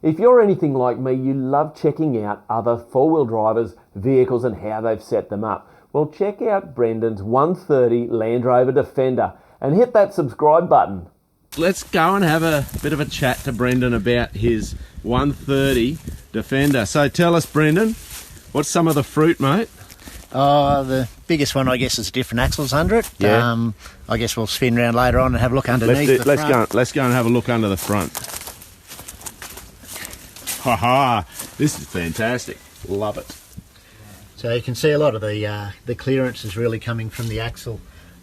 If you're anything like me, you love checking out other four-wheel drivers' vehicles and how they've set them up. Well, check out Brendan's 130 Land Rover Defender and hit that subscribe button. Let's go and have a bit of a chat to Brendan about his 130 Defender. So tell us, Brendan, what's some of the fruit, mate? The biggest one, I guess, is different axles under it. Yeah. I guess we'll spin around later on and have a look underneath the front. Let's go and have a look under the front. Ha! This is fantastic. Love it. So you can see a lot of the clearance is really coming from the axle.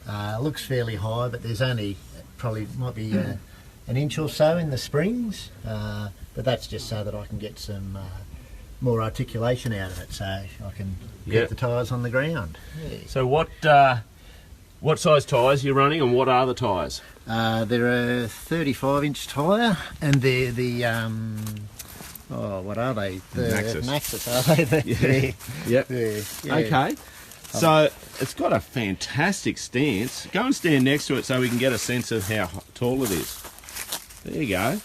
It looks fairly high, but there's only probably might be an inch or so in the springs. But that's just so that I can get some more articulation out of it, so I can get the tyres on the ground. Yeah. So what size tyres are you running, and what are the tyres? They're a 35-inch tyre, and they're the what are they? The Maxxis, are they? Yep. Yeah. Okay. So it's got a fantastic stance. Go and stand next to it so we can get a sense of how tall it is. There you go.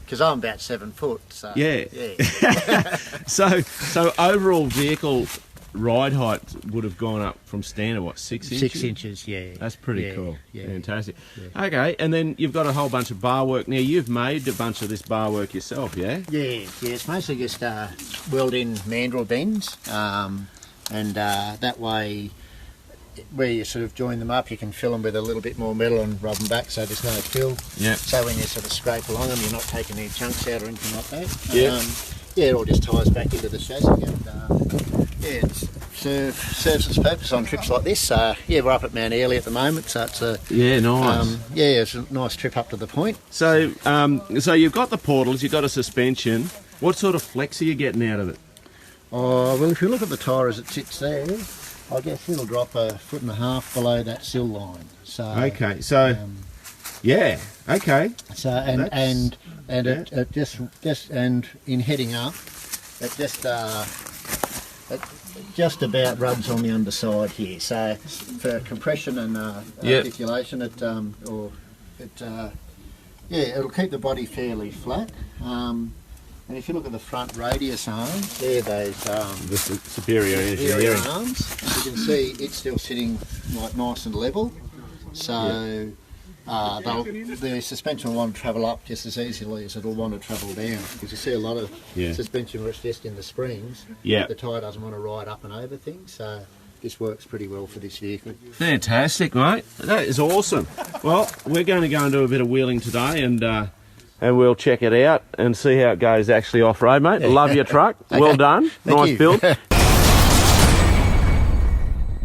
Because I'm about 7 foot, so yeah. So overall vehicle ride height would have gone up from standard, what, 6 inches? 6 inches, yeah. That's pretty cool. Yeah. Fantastic. Yeah. Okay, and then you've got a whole bunch of bar work. Now, you've made a bunch of this bar work yourself, yeah? Yeah, it's mostly just weld-in mandrel bends, and that way, where you sort of join them up, you can fill them with a little bit more metal and rub them back so there's no fill. Yeah. So when you sort of scrape along them, you're not taking any chunks out or anything like that. Yeah. It all just ties back into the chassis, and it serves its purpose on trips like this. We're up at Mount Airlie at the moment, so it's a nice. it's a nice trip up to the point. So you've got the portals, you've got a suspension. What sort of flex are you getting out of it? Oh, well, if you look at the tyre as it sits there, I guess it'll drop 1.5 foot below that sill line. So okay, so okay. So and it just and in heading up, it just about rubs on the underside here. So for compression and articulation, it'll keep the body fairly flat. And if you look at the front radius arms, they're those the superior engineering arms. As you can see, it's still sitting like nice and level. So the suspension will want to travel up just as easily as it'll want to travel down. Because you see a lot of suspension where it's just in the springs. Yeah. The tyre doesn't want to ride up and over things. So this works pretty well for this vehicle. Fantastic, mate. That is awesome. Well, we're going to go and do a bit of wheeling today, and we'll check it out and see how it goes actually off-road, mate. Love your truck. Okay. Well done. Thank Nice you. build.